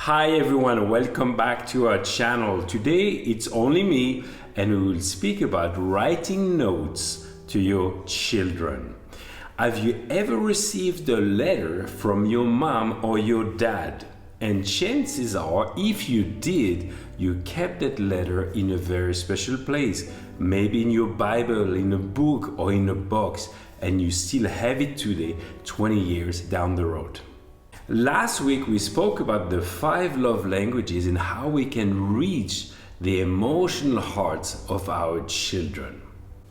Hi everyone, welcome back to our channel. Today it's only me and we will speak about writing notes to your children. Have you ever received a letter from your mom or your dad? And chances are, if you did, you kept that letter in a very special place, maybe in your Bible, in a book, or in a box, and you still have it today, 20 years down the road. Last week we spoke about the 5 love languages and how we can reach the emotional hearts of our children.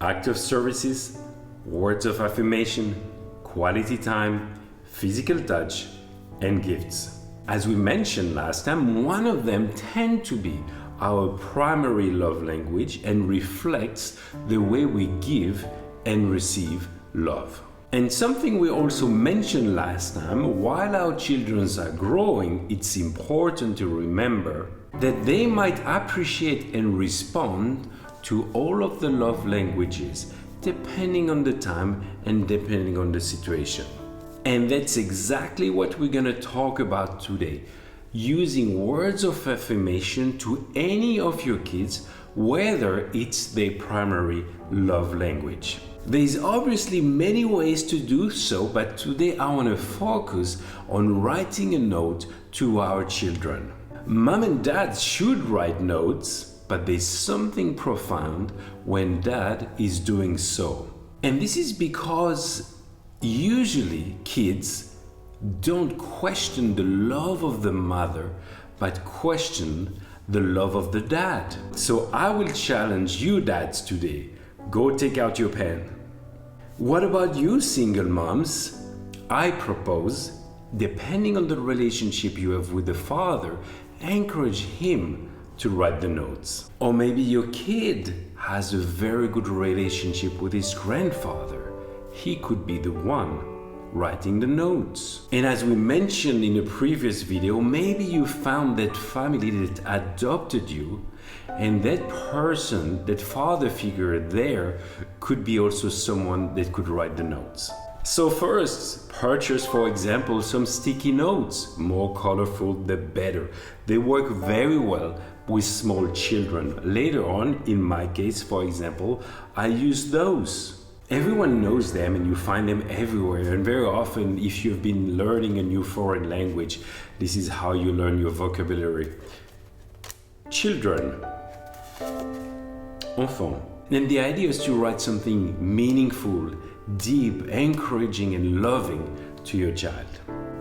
Act of services, words of affirmation, quality time, physical touch, and gifts. As we mentioned last time, one of them tends to be our primary love language and reflects the way we give and receive love. And something we also mentioned last time, while our children are growing, it's important to remember that they might appreciate and respond to all of the love languages depending on the time and depending on the situation. And that's exactly what we're going to talk about today, using words of affirmation to any of your kids, whether it's their primary love language. There's obviously many ways to do so, but today I want to focus on writing a note to our children. Mom and dad should write notes, but there's something profound when dad is doing so. And this is because usually kids don't question the love of the mother, but question the love of the dad. So I will challenge you dads today. Go take out your pen. What about you single moms? I propose, depending on the relationship you have with the father, encourage him to write the notes. Or maybe your kid has a very good relationship with his grandfather. He could be the one writing the notes. And as we mentioned in a previous video, maybe you found that family that adopted you, and that person, that father figure there, could be also someone that could write the notes. So first, purchase, for example, some sticky notes. More colorful, the better. They work very well with small children. Later on, in my case, for example, I use those. Everyone knows them and you find them everywhere, and very often if you've been learning a new foreign language, this is how you learn your vocabulary. Children, enfant. And the idea is to write something meaningful, deep, encouraging and loving to your child.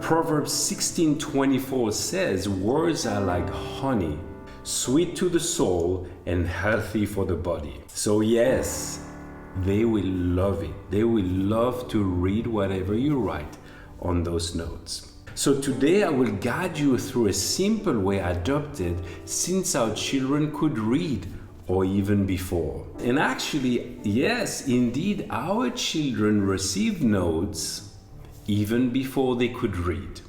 Proverbs 16:24 says, words are like honey, sweet to the soul and healthy for the body. So yes, they will love it. They will love to read whatever you write on those notes. So today I will guide you through a simple way adopted since our children could read, or even before. And actually, yes, indeed, our children received notes even before they could read.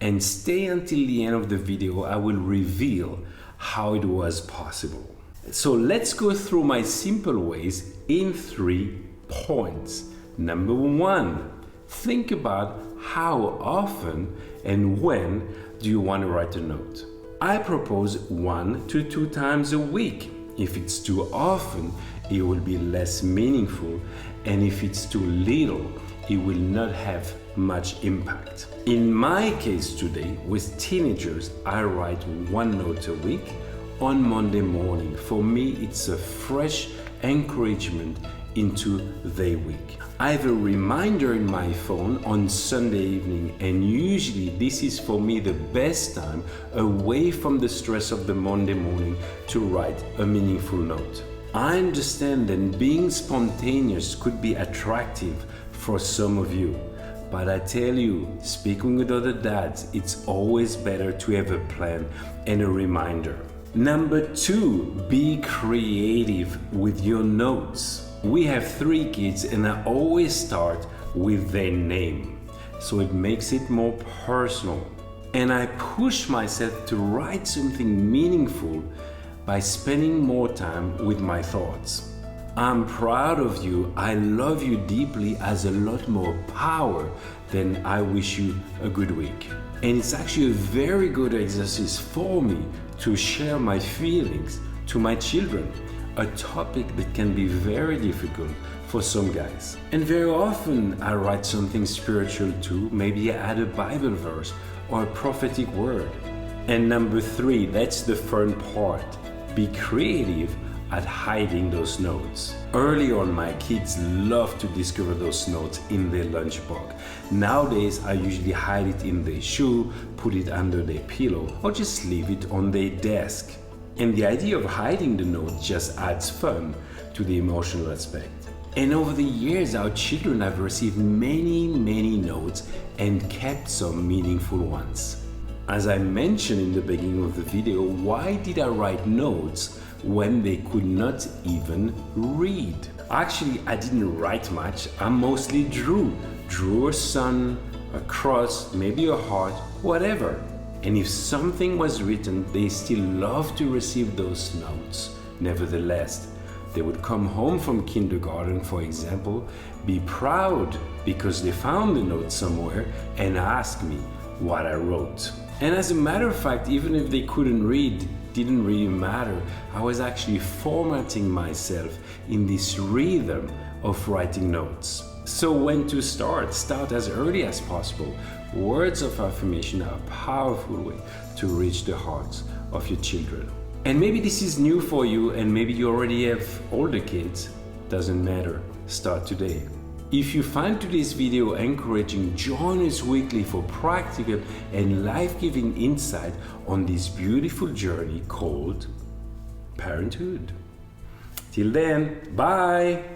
And stay until the end of the video, I will reveal how it was possible. So let's go through my simple ways in 3 points. Number 1, think about how often and when do you want to write a note. I propose 1 to 2 times a week. If it's too often, it will be less meaningful, and if it's too little, it will not have much impact. In my case today, with teenagers, I write 1 note a week on Monday morning. For me, it's a fresh encouragement into their week. I have a reminder in my phone on Sunday evening, and usually this is for me the best time away from the stress of the Monday morning to write a meaningful note. I understand that being spontaneous could be attractive for some of you, but I tell you, speaking with other dads, it's always better to have a plan and a reminder. Number 2, be creative with your notes. We have 3 kids and I always start with their name, so it makes it more personal. And I push myself to write something meaningful by spending more time with my thoughts. I'm proud of you, I love you deeply has a lot more power than I wish you a good week. And it's actually a very good exercise for me to share my feelings to my children, a topic that can be very difficult for some guys. And very often I write something spiritual too, maybe I add a Bible verse or a prophetic word. And number 3, that's the fun part. Be creative at hiding those notes. Early on, my kids love to discover those notes in their lunchbox. Nowadays, I usually hide it in their shoe, put it under their pillow, or just leave it on their desk. And the idea of hiding the notes just adds fun to the emotional aspect. And over the years, our children have received many notes and kept some meaningful ones. As I mentioned in the beginning of the video, why did I write notes when they could not even read? Actually, I didn't write much. I mostly drew a sun, a cross, maybe a heart, whatever. And if something was written, they still loved to receive those notes. Nevertheless, they would come home from kindergarten, for example, be proud because they found the note somewhere and ask me what I wrote. And as a matter of fact, even if they couldn't read, didn't really matter. I was actually formatting myself in this rhythm of writing notes. So when to start? Start as early as possible. Words of affirmation are a powerful way to reach the hearts of your children. And maybe this is new for you, and maybe you already have older kids. Doesn't matter. Start today. If you find today's video encouraging, join us weekly for practical and life-giving insight on this beautiful journey called parenthood. Till then, bye!